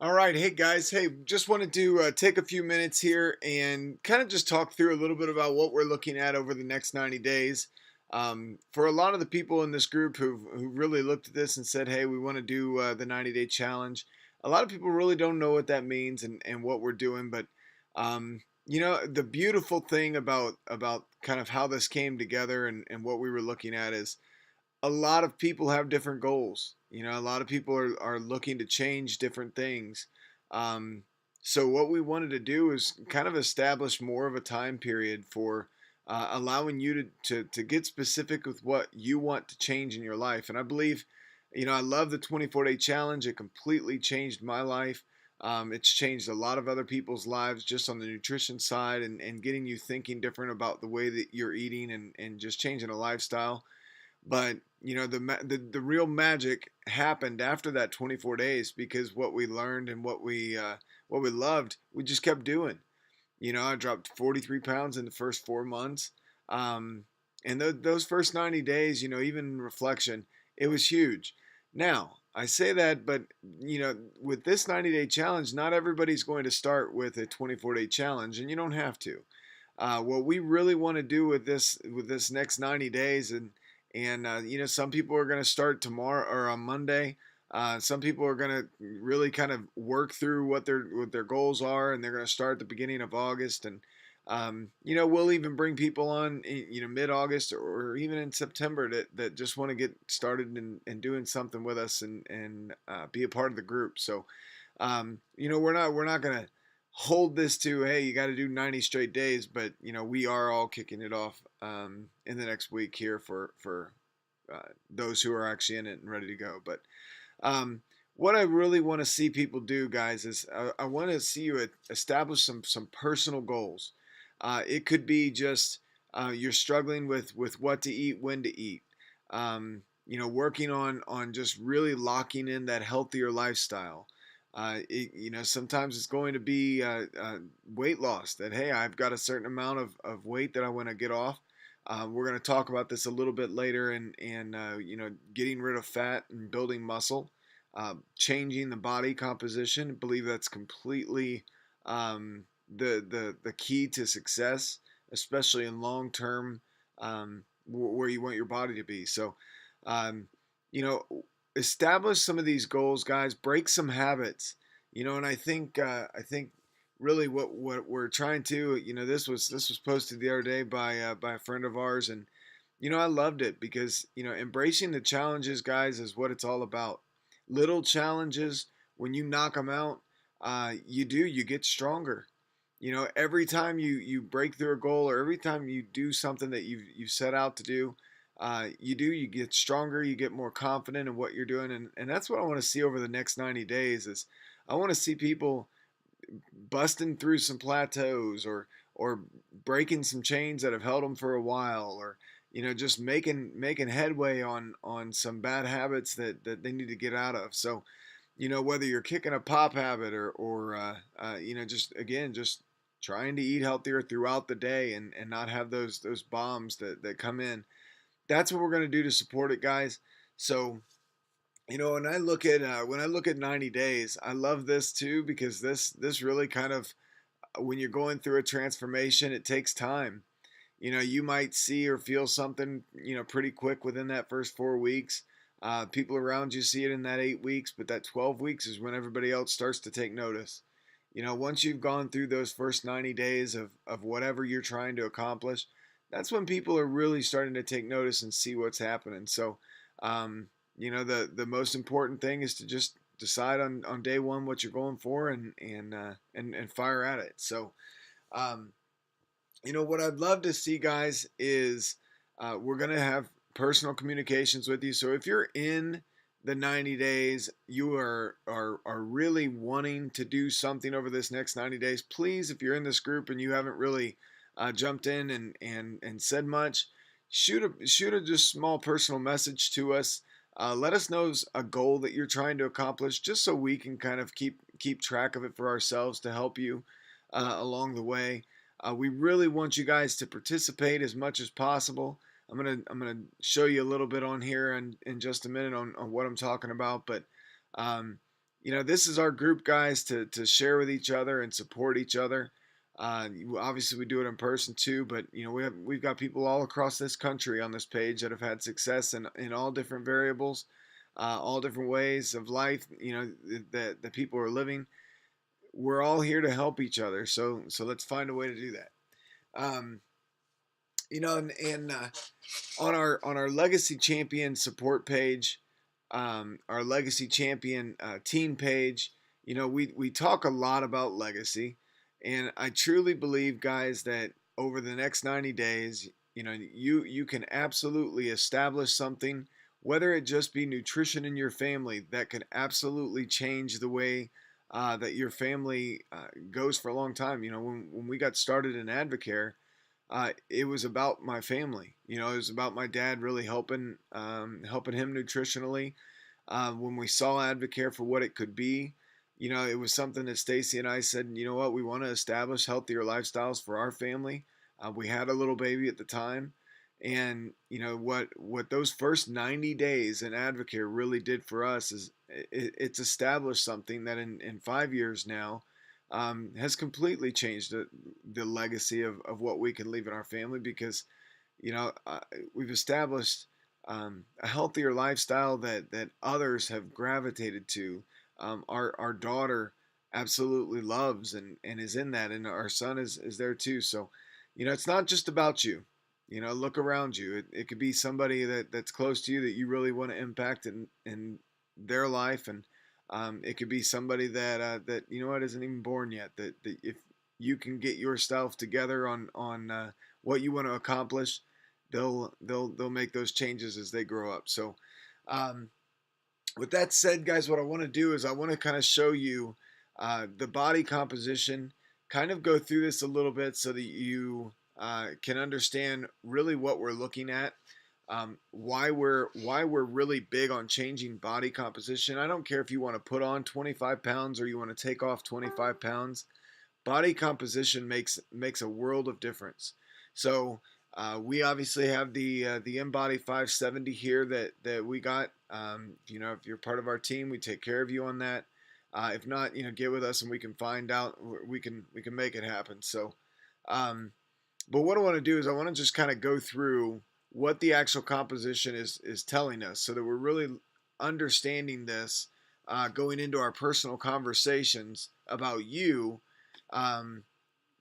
All right, hey guys, hey, just wanted to take a few minutes here and kind of just talk through a little bit about what we're looking at over the next 90 days. For a lot of the people in this group who really looked at this and said, hey, we want to do the 90-day challenge, a lot of people really don't know what that means and what we're doing. But the beautiful thing about kind of how this came together and what we were looking at is a lot of people have different goals. A lot of people are looking to change different things. Um, so what we wanted to do is kind of establish more of a time period for allowing you to get specific with what you want to change in your life. And I believe, I love the 24-day challenge. It completely changed my life. It's changed a lot of other people's lives just on the nutrition side and getting you thinking different about the way that you're eating and just changing a lifestyle. But the real magic happened after that 24 days because what we learned and what we loved, we just kept doing. I dropped 43 pounds in the first 4 months, um, and those first 90 days, even in reflection, it was huge. Now I say that, but with this 90-day challenge, not everybody's going to start with a 24-day challenge, and you don't have to. What we really want to do with this next 90 days, and some people are going to start tomorrow or on Monday. Some people are going to really kind of work through what their goals are, and they're going to start at the beginning of August. And we'll even bring people on, mid-August or even in September that just want to get started and doing something with us and be a part of the group. So we're not gonna hold this to, hey, you got to do 90 straight days, but we are all kicking it off in the next week here for those who are actually in it and ready to go. But um, what I really want to see people do, guys, is I want to see you establish some personal goals. It could be just you're struggling with what to eat, when to eat. Working on just really locking in that healthier lifestyle. Sometimes it's going to be weight loss. That, hey, I've got a certain amount of weight that I want to get off. We're going to talk about this a little bit later, and getting rid of fat and building muscle, changing the body composition. I believe that's completely the key to success, especially in long term, where you want your body to be. So, um, you know, establish some of these goals, guys. Break some habits. And I think really what we're trying to, this was posted the other day by a friend of ours, and I loved it because embracing the challenges, guys, is what it's all about. Little challenges, when you knock them out, you get stronger. Every time you break through a goal, or every time you do something that you set out to do, you get stronger, you get more confident in what you're doing, and that's what I want to see over the next 90 days. Is I want to see people busting through some plateaus, or breaking some chains that have held them for a while, or just making headway on some bad habits that they need to get out of. So whether you're kicking a pop habit, or just trying to eat healthier throughout the day, and not have those bombs that come in. That's what we're going to do to support it, guys. So when I look at 90 days, I love this too, because this really kind of, when you're going through a transformation, it takes time. You might see or feel something, pretty quick within that first 4 weeks. People around you see it in that 8 weeks, but that 12 weeks is when everybody else starts to take notice. Once you've gone through those first 90 days of whatever you're trying to accomplish, that's when people are really starting to take notice and see what's happening. So, um, the most important thing is to just decide on day one what you're going for, and fire at it. So, um, what I'd love to see, guys, is we're going to have personal communications with you. So if you're in the 90 days, you are really wanting to do something over this next 90 days, please, if you're in this group and you haven't really jumped in and said much, shoot a just small personal message to us. Let us know a goal that you're trying to accomplish, just so we can kind of keep track of it for ourselves to help you along the way. We really want you guys to participate as much as possible. I'm gonna show you a little bit on here in just a minute on what I'm talking about. But um, this is our group, guys, to share with each other and support each other. Obviously, we do it in person too, but we've got people all across this country on this page that have had success in all different variables, all different ways of life. That people are living. We're all here to help each other, so let's find a way to do that. Um, and on our Legacy Champion support page, our Legacy Champion team page, we talk a lot about legacy, and I truly believe, guys, that over the next 90 days, you can absolutely establish something, whether it just be nutrition in your family, that could absolutely change the way that your family goes for a long time. When we got started in Advocare, it was about my family. It was about my dad really helping him nutritionally. When we saw Advocare for what it could be, it was something that Stacy and I said, you know what, we want to establish healthier lifestyles for our family. We had a little baby at the time, and what those first 90 days in Advocare really did for us is it's established something that in 5 years now has completely changed the legacy of what we can leave in our family, because we've established a healthier lifestyle that others have gravitated to. Our daughter absolutely loves and is in that, and our son is there too. So, it's not just about you. Look around you. It could be somebody that's close to you that you really want to impact in their life, and it could be somebody that isn't even born yet. That if you can get yourself together on what you want to accomplish, they'll make those changes as they grow up. So, um, with that said, guys, what I want to do is I want to kind of show you the body composition, kind of go through this a little bit so that you can understand really what we're looking at. Why we're really big on changing body composition. I don't care if you want to put on 25 pounds or you want to take off 25 pounds. Body composition makes a world of difference. So we obviously have the InBody 570 here that we got. If you're part of our team, we take care of you on that. If not, get with us and we can find out. We can make it happen. So, but what I want to do is I want to just kind of go through what the actual composition is telling us, so that we're really understanding this going into our personal conversations about you. Um,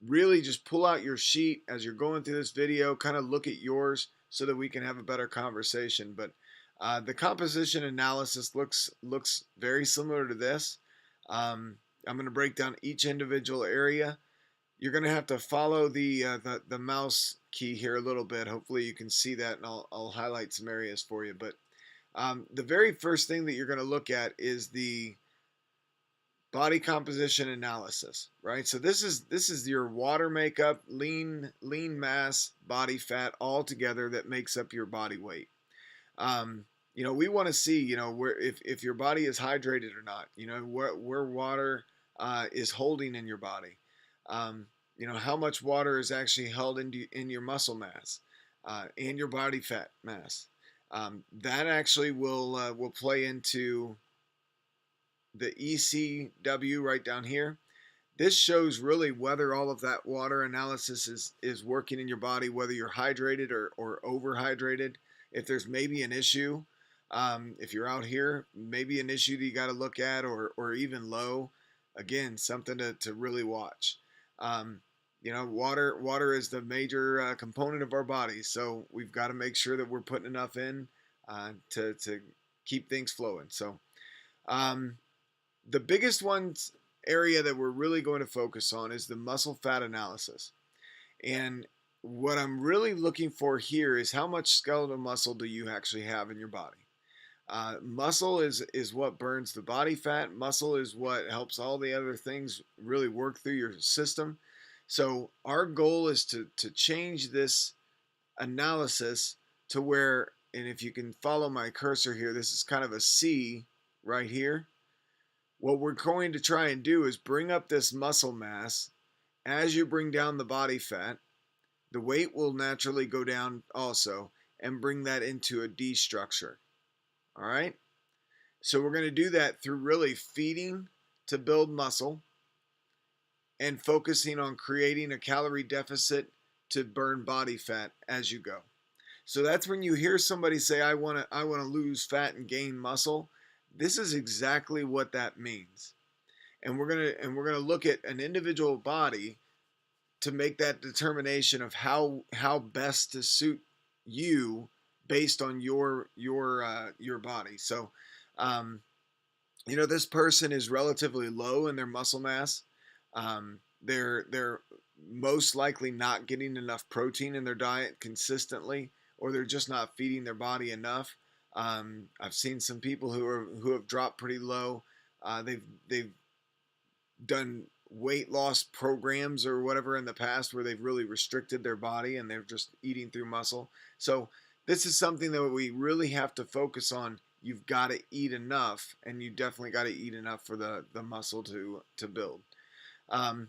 Really just pull out your sheet as you're going through this video, kind of look at yours so that we can have a better conversation. But the composition analysis looks very similar to this. I'm going to break down each individual area. You're going to have to follow the mouse key here a little bit. Hopefully you can see that, and I'll highlight some areas for you. But the very first thing that you're going to look at is the body composition analysis, right? So this is your water makeup, lean mass, body fat all together that makes up your body weight. We want to see, where if your body is hydrated or not. Where water is holding in your body. How much water is actually held in your muscle mass and your body fat mass. That actually will play into the ECW right down here. This shows really whether all of that water analysis is working in your body, whether you're hydrated or overhydrated. If there's maybe an issue, if you're out here, maybe an issue that you got to look at, or even low. Again, something to really watch. Water is the major component of our body, so we've got to make sure that we're putting enough in to keep things flowing. So, the biggest area that we're really going to focus on is the muscle fat analysis. And what I'm really looking for here is how much skeletal muscle do you actually have in your body. Muscle is what burns the body fat. Muscle is what helps all the other things really work through your system. So our goal is to change this analysis to where, and if you can follow my cursor here, this is kind of a C right here. What we're going to try and do is bring up this muscle mass. As you bring down the body fat, the weight will naturally go down also and bring that into a D structure. All right? So we're going to do that through really feeding to build muscle and focusing on creating a calorie deficit to burn body fat as you go. So that's when you hear somebody say, I want to lose fat and gain muscle. This is exactly what that means. And we're gonna look at an individual body to make that determination of how best to suit you based on your body. So, um, this person is relatively low in their muscle mass. They're most likely not getting enough protein in their diet consistently, or they're just not feeding their body enough. I've seen some people who have dropped pretty low. They've done weight loss programs or whatever in the past where they've really restricted their body and they're just eating through muscle. So this is something that we really have to focus on. You've got to eat enough, and you definitely got to eat enough for the muscle to build. Um,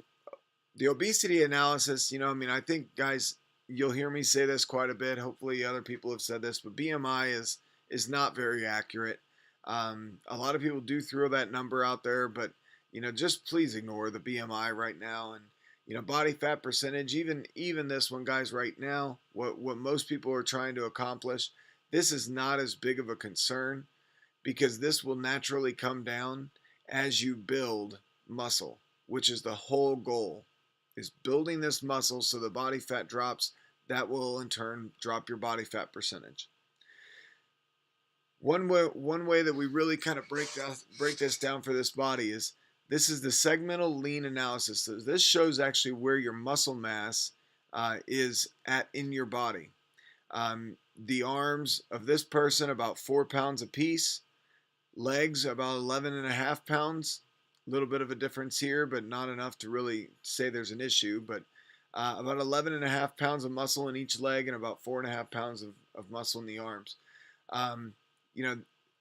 the obesity analysis, I think, guys, you'll hear me say this quite a bit. Hopefully other people have said this, but BMI is not very accurate. A lot of people do throw that number out there, but just please ignore the BMI right now. And body fat percentage, even this one, guys, right now, what most people are trying to accomplish, this is not as big of a concern, because this will naturally come down as you build muscle, which is the whole goal, is building this muscle so the body fat drops. That will in turn drop your body fat percentage. One way that we really kind of break this down for this body is, this is the segmental lean analysis. So this shows actually where your muscle mass is at in your body. The arms of this person, about 4 pounds apiece. Legs, about 11.5 pounds. A little bit of a difference here, but not enough to really say there's an issue. But about 11.5 pounds of muscle in each leg, and about 4.5 pounds of muscle in the arms. Um,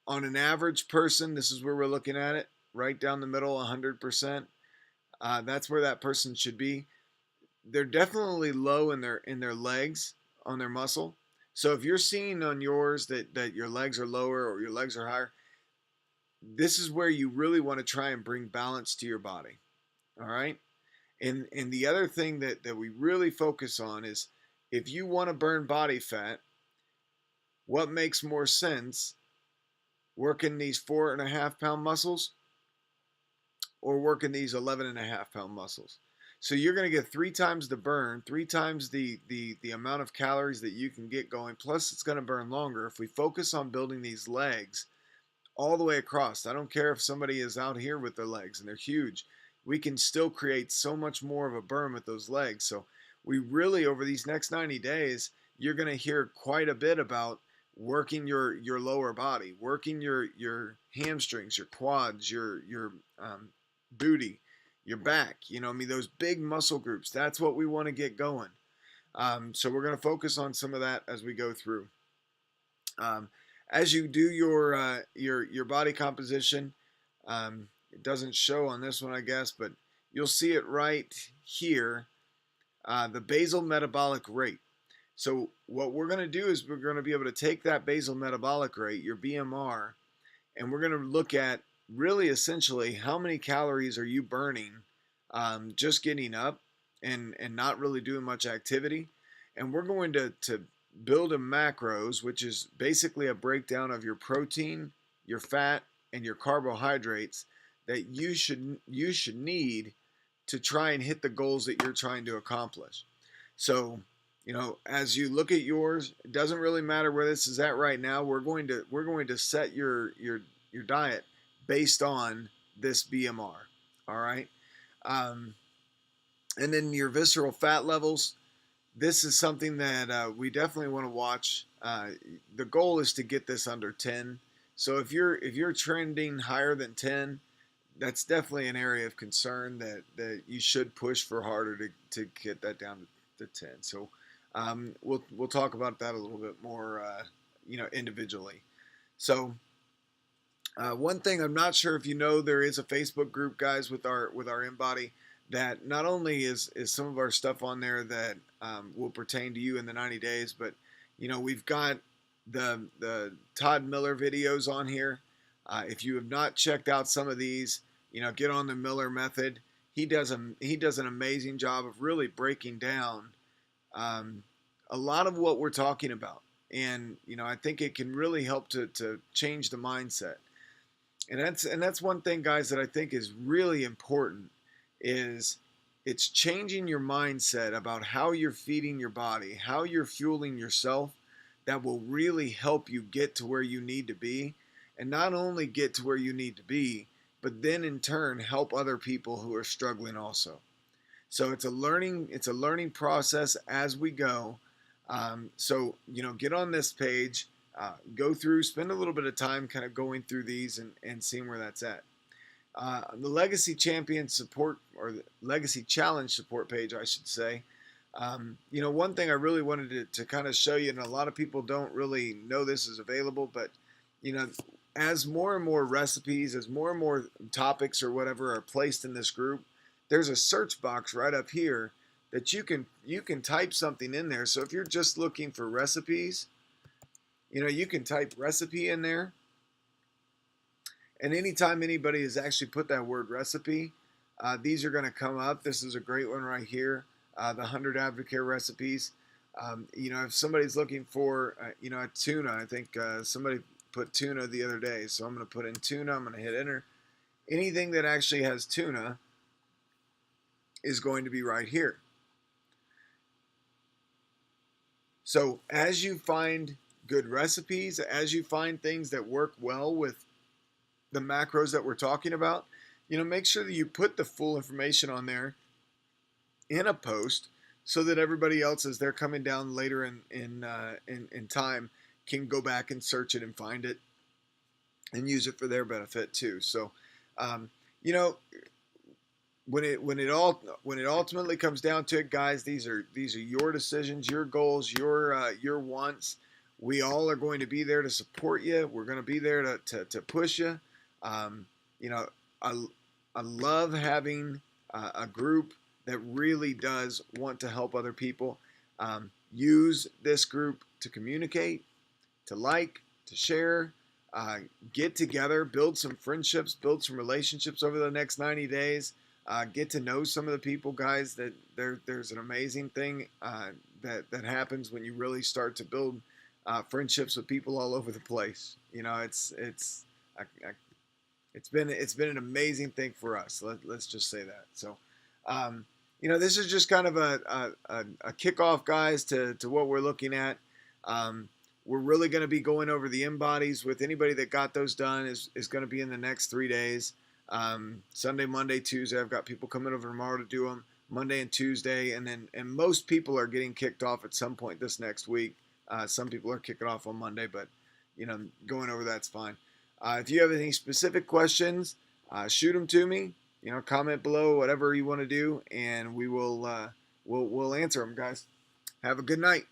on an average person, this is where we're looking at it, right down the middle, 100%. That's where that person should be. They're definitely low in their legs, on their muscle. So if you're seeing on yours that your legs are lower or your legs are higher, this is where you really want to try and bring balance to your body. All right. And the other thing that we really focus on is, if you want to burn body fat, what makes more sense, working these 4.5 pound muscles or working these 11.5 pound muscles? So you're going to get 3 times the burn, 3 times the amount of calories that you can get going, plus it's going to burn longer if we focus on building these legs all the way across. I don't care if somebody is out here with their legs and they're huge. We can still create so much more of a burn with those legs. So we really, over these next 90 days, you're going to hear quite a bit about working your lower body, working your hamstrings, your quads, your booty, your back. Those big muscle groups. That's what we want to get going. So we're going to focus on some of that as we go through. As you do your body composition, it doesn't show on this one, I guess, but you'll see it right here, the basal metabolic rate. So what we're going to do is we're going to be able to take that basal metabolic rate, your BMR, and we're going to look at really essentially how many calories are you burning just getting up and not really doing much activity. And we're going to build a macros, which is basically a breakdown of your protein, your fat, and your carbohydrates that you should need to try and hit the goals that you're trying to accomplish. So, as you look at yours, it doesn't really matter where this is at right now. We're going to set your diet based on this BMR. All right, and then your visceral fat levels. This is something that we definitely want to watch. The goal is to get this under 10. So if you're trending higher than 10, that's definitely an area of concern that you should push for harder to get that down to 10. So we'll talk about that a little bit more, individually. So one thing, I'm not sure if there is a Facebook group, guys, with our InBody, that not only is some of our stuff on there that will pertain to you in the 90 days, but we've got the Todd Miller videos on here. If you have not checked out some of these, get on the Miller Method. He does an amazing job of really breaking down um, a lot of what we're talking about, and I think it can really help to change the mindset. And that's one thing, guys, that I think is really important is it's changing your mindset about how you're feeding your body, how you're fueling yourself, that will really help you get to where you need to be, and not only get to where you need to be, but then in turn help other people who are struggling also. So it's a learning process as we go. So get on this page, go through, spend a little bit of time kind of going through these and seeing where that's at. The Legacy Champion support, or the Legacy Challenge support page, I should say. One thing I really wanted to kind of show you, and a lot of people don't really know this is available, but you know, as more and more recipes, as more and more topics or whatever are placed in this group, there's a search box right up here that you can type something in there. So if you're just looking for recipes, you can type recipe in there, and anytime anybody has actually put that word recipe, these are going to come up. This is a great one right here, the 100 Advocare recipes. If somebody's looking for, a tuna, I think somebody put tuna the other day. So I'm going to put in tuna. I'm going to hit enter. Anything that actually has tuna is going to be right here. So as you find good recipes, as you find things that work well with the macros that we're talking about, make sure that you put the full information on there in a post so that everybody else, as they're coming down later in time, can go back and search it and find it and use it for their benefit too. So, you know, when it ultimately comes down to it, guys, these are your decisions, your goals, your wants. We all are going to be there to support you. We're going to be there to push you. You know, I love having a group that really does want to help other people. Use this group to communicate, to like, to share, get together, build some friendships, build some relationships over the next 90 days. Get to know some of the people, guys. That there's an amazing thing that happens when you really start to build friendships with people all over the place. It's been an amazing thing for us. Let's just say that. So, this is just kind of a kickoff, guys, to what we're looking at. We're really going to be going over the embodies with anybody that got those done is going to be in the next 3 days. Sunday, Monday, Tuesday. I've got people coming over tomorrow to do them. Monday and Tuesday, and most people are getting kicked off at some point this next week. Some people are kicking off on Monday, but going over that's fine. If you have any specific questions, shoot them to me. Comment below, whatever you want to do, and we'll answer them, guys. Have a good night.